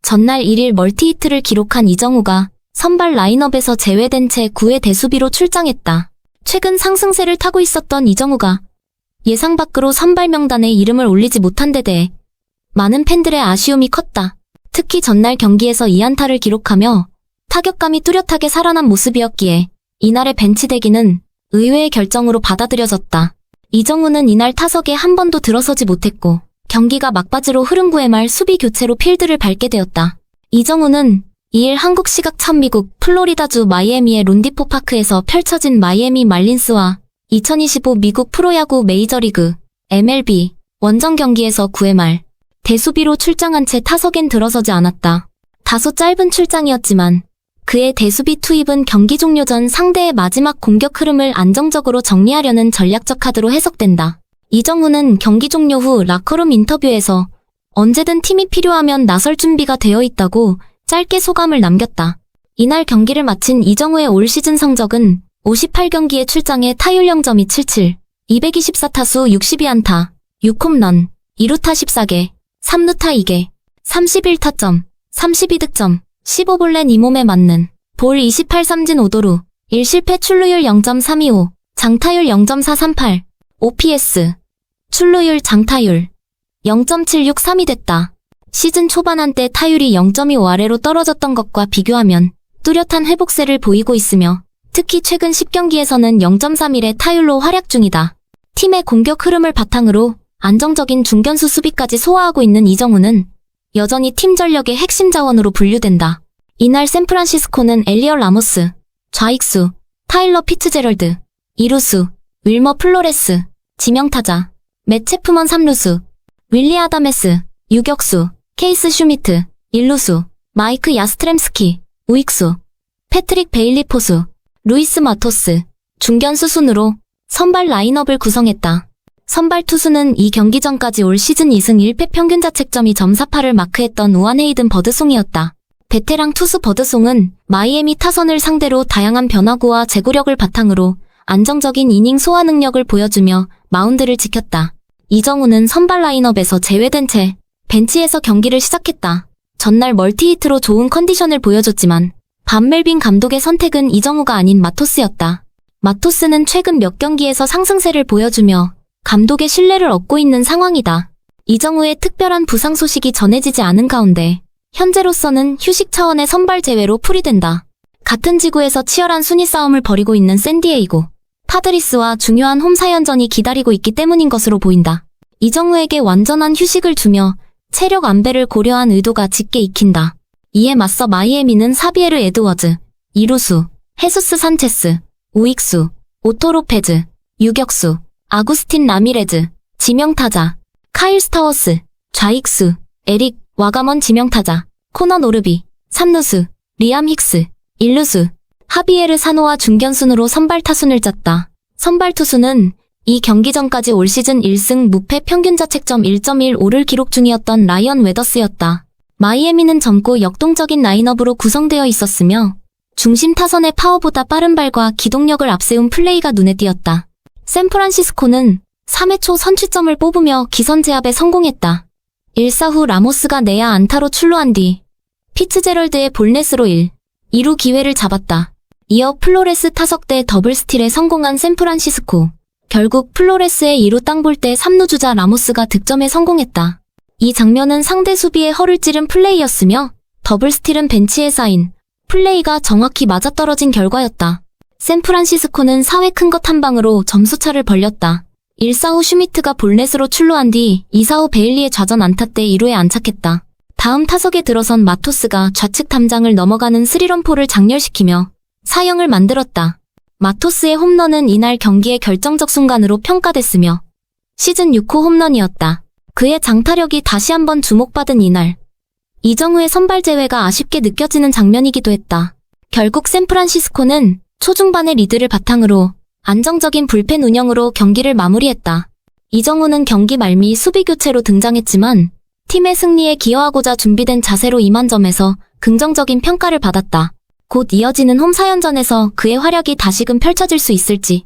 전날 1일 멀티히트를 기록한 이정우가 선발 라인업에서 제외된 채 9회 대수비로 출장했다. 최근 상승세를 타고 있었던 이정우가 예상 밖으로 선발 명단에 이름을 올리지 못한 데 대해 많은 팬들의 아쉬움이 컸다. 특히 전날 경기에서 2안타를 기록하며 타격감이 뚜렷하게 살아난 모습이었기에 이날의 벤치대기는 의외의 결정으로 받아들여졌다. 이정우는 이날 타석에 한 번도 들어서지 못했고 경기가 막바지로 흐른 9회 말 수비 교체로 필드를 밟게 되었다. 이정우는 2일 한국 시각 첫 미국 플로리다주 마이애미의 론디포 파크에서 펼쳐진 마이애미 말린스와 2025 미국 프로야구 메이저리그 MLB 원정 경기에서 9회 말 대수비로 출장한 채 타석엔 들어서지 않았다. 다소 짧은 출장이었지만 그의 대수비 투입은 경기 종료 전 상대의 마지막 공격 흐름을 안정적으로 정리하려는 전략적 카드로 해석된다. 이정우는 경기 종료 후 라커룸 인터뷰에서 언제든 팀이 필요하면 나설 준비가 되어 있다고 짧게 소감을 남겼다. 이날 경기를 마친 이정우의 올 시즌 성적은 58경기에 출장해 타율 0.277, 224타수 62안타, 6홈런, 2루타 14개, 3루타 2개, 31타점, 32득점, 15볼넷 2몸에 맞는 볼 28 삼진 5도루, 1실패 출루율 0.325, 장타율 0.438, OPS, 출루율 장타율 0.763이 됐다. 시즌 초반 한때 타율이 0.25 아래로 떨어졌던 것과 비교하면 뚜렷한 회복세를 보이고 있으며 특히 최근 10경기에서는 0.31의 타율로 활약 중이다. 팀의 공격 흐름을 바탕으로 안정적인 중견수 수비까지 소화하고 있는 이정우는 여전히 팀 전력의 핵심 자원으로 분류된다. 이날 샌프란시스코는 엘리엇 라모스, 좌익수, 타일러 피츠제럴드, 이루수, 윌머 플로레스, 지명타자, 맷 체프먼 3루수, 윌리 아다메스, 유격수, 케이스 슈미트, 1루수, 마이크 야스트렘스키, 우익수, 패트릭 베일리 포수, 루이스 마토스, 중견수 순으로 선발 라인업을 구성했다. 선발 투수는 이 경기 전까지 올 시즌 2승 1패 평균 자책점이 .48을 마크했던 우한 헤이든 버드송이었다. 베테랑 투수 버드송은 마이애미 타선을 상대로 다양한 변화구와 제구력을 바탕으로 안정적인 이닝 소화 능력을 보여주며 마운드를 지켰다. 이정우는 선발 라인업에서 제외된 채 벤치에서 경기를 시작했다. 전날 멀티히트로 좋은 컨디션을 보여줬지만 반멜빈 감독의 선택은 이정우가 아닌 마토스였다. 마토스는 최근 몇 경기에서 상승세를 보여주며 감독의 신뢰를 얻고 있는 상황이다. 이정우의 특별한 부상 소식이 전해지지 않은 가운데 현재로서는 휴식 차원의 선발 제외로 풀이된다. 같은 지구에서 치열한 순위 싸움을 벌이고 있는 샌디에이고 파드리스와 중요한 홈 4연전이 기다리고 있기 때문인 것으로 보인다. 이정우에게 완전한 휴식을 주며 체력 안배를 고려한 의도가 짙게 익힌다. 이에 맞서 마이애미는 사비에르 에드워즈, 이루수, 헤수스 산체스, 우익수, 오토 로페즈, 유격수, 아구스틴 라미레즈, 지명타자, 카일 스타워스, 좌익수, 에릭, 와가먼 지명타자, 코넌 오르비, 3루수, 리암 힉스, 1루수, 하비에르 사노와 중견순으로 선발 타순을 짰다. 선발 투수는 이 경기 전까지 올 시즌 1승 무패 평균 자책점 1.15를 기록 중이었던 라이언 웨더스였다. 마이애미는 젊고 역동적인 라인업으로 구성되어 있었으며 중심 타선의 파워보다 빠른 발과 기동력을 앞세운 플레이가 눈에 띄었다. 샌프란시스코는 3회 초 선취점을 뽑으며 기선 제압에 성공했다. 1사 후 라모스가 내야 안타로 출루한 뒤 피츠제럴드의 볼넷으로 2루 기회를 잡았다. 이어 플로레스 타석대 더블 스틸에 성공한 샌프란시스코. 결국 플로레스의 2루 땅볼 때 3루 주자 라모스가 득점에 성공했다. 이 장면은 상대 수비의 허를 찌른 플레이였으며 더블 스틸은 벤치에 쌓인 플레이가 정확히 맞아떨어진 결과였다. 샌프란시스코는 4회 큰 것 한 방으로 점수차를 벌렸다. 1사 후 슈미트가 볼넷으로 출루한 뒤 2사 후 베일리의 좌전 안타 때 2루에 안착했다. 다음 타석에 들어선 마토스가 좌측 담장을 넘어가는 스리런포를 장렬시키며 4-0을 만들었다. 마토스의 홈런은 이날 경기의 결정적 순간으로 평가됐으며 시즌 6호 홈런이었다. 그의 장타력이 다시 한번 주목받은 이날 이정우의 선발 제외가 아쉽게 느껴지는 장면이기도 했다. 결국 샌프란시스코는 초중반의 리드를 바탕으로 안정적인 불펜 운영으로 경기를 마무리했다. 이정우는 경기 말미 수비 교체로 등장했지만 팀의 승리에 기여하고자 준비된 자세로 임한 점에서 긍정적인 평가를 받았다. 곧 이어지는 홈 4연전에서 그의 활약이 다시금 펼쳐질 수 있을지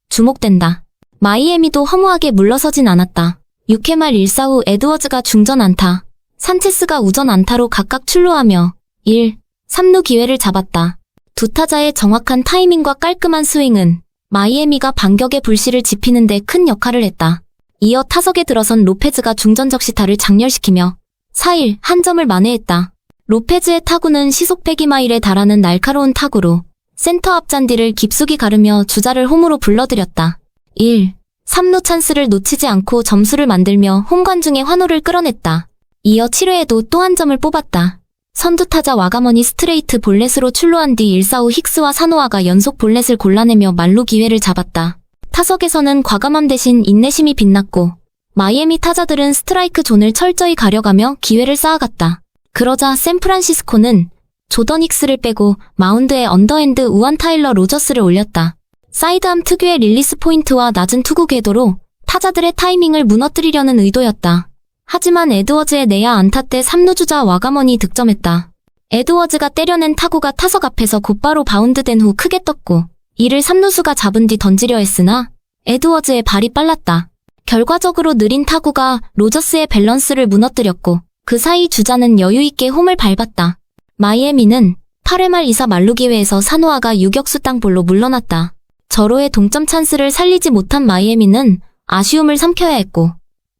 주목된다. 마이애미도 허무하게 물러서진 않았다. 6회 말 1사 후 에드워즈가 중전 안타, 산체스가 우전 안타로 각각 출루하며 1, 3루 기회를 잡았다. 두 타자의 정확한 타이밍과 깔끔한 스윙은 마이애미가 반격의 불씨를 지피는 데 큰 역할을 했다. 이어 타석에 들어선 로페즈가 중전 적시타를 장렬시키며 4일 한 점을 만회했다. 로페즈의 타구는 시속 102마일에 달하는 날카로운 타구로 센터 앞잔디를 깊숙이 가르며 주자를 홈으로 불러들였다. 1, 3루 찬스를 놓치지 않고 점수를 만들며 홈관중의 환호를 끌어냈다. 이어 7회에도 또 한 점을 뽑았다. 선두타자 와가머니 스트레이트 볼넷으로 출루한 뒤 1사후 힉스와 사노아가 연속 볼넷을 골라내며 만루 기회를 잡았다. 타석에서는 과감함 대신 인내심이 빛났고 마이애미 타자들은 스트라이크 존을 철저히 가려가며 기회를 쌓아갔다. 그러자 샌프란시스코는 조던 힉스를 빼고 마운드에 언더핸드 우한 타일러 로저스를 올렸다. 사이드암 특유의 릴리스 포인트와 낮은 투구 궤도로 타자들의 타이밍을 무너뜨리려는 의도였다. 하지만 에드워즈의 내야 안타 때 3루주자 와가머니 득점했다. 에드워즈가 때려낸 타구가 타석 앞에서 곧바로 바운드된 후 크게 떴고 이를 3루수가 잡은 뒤 던지려 했으나 에드워즈의 발이 빨랐다. 결과적으로 느린 타구가 로저스의 밸런스를 무너뜨렸고 그 사이 주자는 여유있게 홈을 밟았다. 마이애미는 8회 말 2사 만루 기회에서 사노아가 유격수 땅볼로 물러났다. 절호의 동점 찬스를 살리지 못한 마이애미는 아쉬움을 삼켜야 했고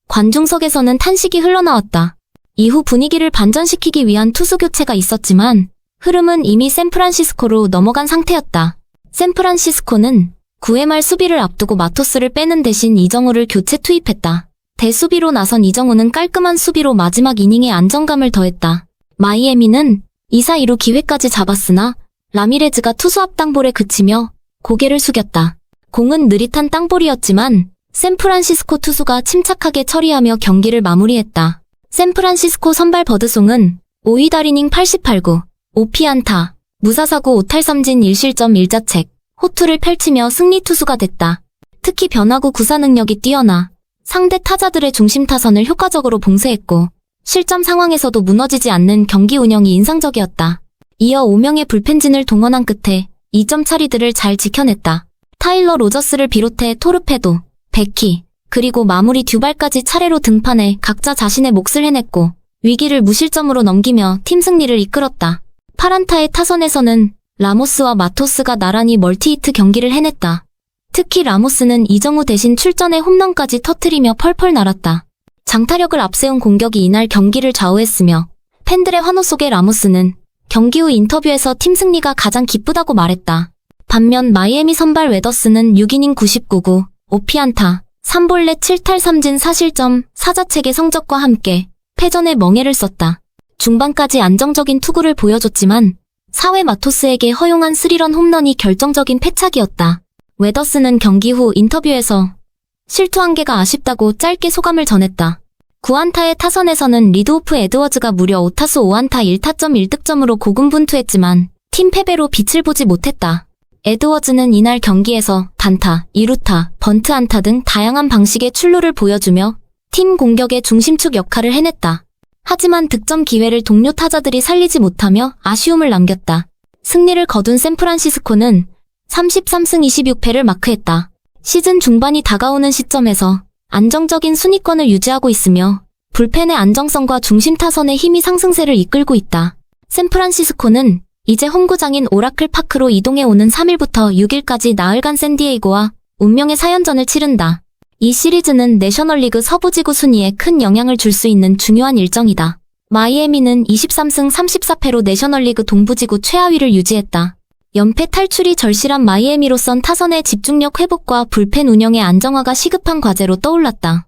관중석에서는 탄식이 흘러나왔다. 이후 분위기를 반전시키기 위한 투수 교체가 있었지만 흐름은 이미 샌프란시스코로 넘어간 상태였다. 샌프란시스코는 9회 말 수비를 앞두고 마토스를 빼는 대신 이정우를 교체 투입했다. 대수비로 나선 이정우는 깔끔한 수비로 마지막 이닝에 안정감을 더했다. 마이애미는 2사 2루 기회까지 잡았으나 라미레즈가 투수 앞 땅볼에 그치며 고개를 숙였다. 공은 느릿한 땅볼이었지만 샌프란시스코 투수가 침착하게 처리하며 경기를 마무리했다. 샌프란시스코 선발 버드송은 5위 달이닝 88구, 5피안타, 무사사구 5탈삼진 1실점 1자책, 호투를 펼치며 승리 투수가 됐다. 특히 변화구 구사 능력이 뛰어나 상대 타자들의 중심 타선을 효과적으로 봉쇄했고 실점 상황에서도 무너지지 않는 경기 운영이 인상적이었다. 이어 5명의 불펜진을 동원한 끝에 2점 차리들을 잘 지켜냈다. 타일러 로저스를 비롯해 토르페도, 베키, 그리고 마무리 듀발까지 차례로 등판해 각자 자신의 몫을 해냈고 위기를 무실점으로 넘기며 팀 승리를 이끌었다. 8안타의 타선에서는 라모스와 마토스가 나란히 멀티히트 경기를 해냈다. 특히 라모스는 이정우 대신 출전해 홈런까지 터트리며 펄펄 날았다. 장타력을 앞세운 공격이 이날 경기를 좌우했으며 팬들의 환호 속에 라모스는 경기 후 인터뷰에서 팀 승리가 가장 기쁘다고 말했다. 반면 마이애미 선발 웨더스는 6이닝 99구, 5피안타, 3볼넷 7탈삼진 4실점, 4자책의 성적과 함께 패전의 멍해를 썼다. 중반까지 안정적인 투구를 보여줬지만 4회 마토스에게 허용한 3런 홈런이 결정적인 패착이었다. 웨더스는 경기 후 인터뷰에서 실투한 개가 아쉽다고 짧게 소감을 전했다. 9안타의 타선에서는 리드오프 에드워즈가 무려 5타수 5안타 1타점 1득점으로 고군분투했지만 팀 패배로 빛을 보지 못했다. 에드워즈는 이날 경기에서 단타, 2루타, 번트 안타 등 다양한 방식의 출루를 보여주며 팀 공격의 중심축 역할을 해냈다. 하지만 득점 기회를 동료 타자들이 살리지 못하며 아쉬움을 남겼다. 승리를 거둔 샌프란시스코는 33승 26패를 마크했다. 시즌 중반이 다가오는 시점에서 안정적인 순위권을 유지하고 있으며 불펜의 안정성과 중심 타선의 힘이 상승세를 이끌고 있다. 샌프란시스코는 이제 홈구장인 오라클 파크로 이동해 오는 3일부터 6일까지 나흘간 샌디에이고와 운명의 4연전을 치른다. 이 시리즈는 내셔널리그 서부지구 순위에 큰 영향을 줄 수 있는 중요한 일정이다. 마이애미는 23승 34패로 내셔널리그 동부지구 최하위를 유지했다. 연패 탈출이 절실한 마이애미로선 타선의 집중력 회복과 불펜 운영의 안정화가 시급한 과제로 떠올랐다.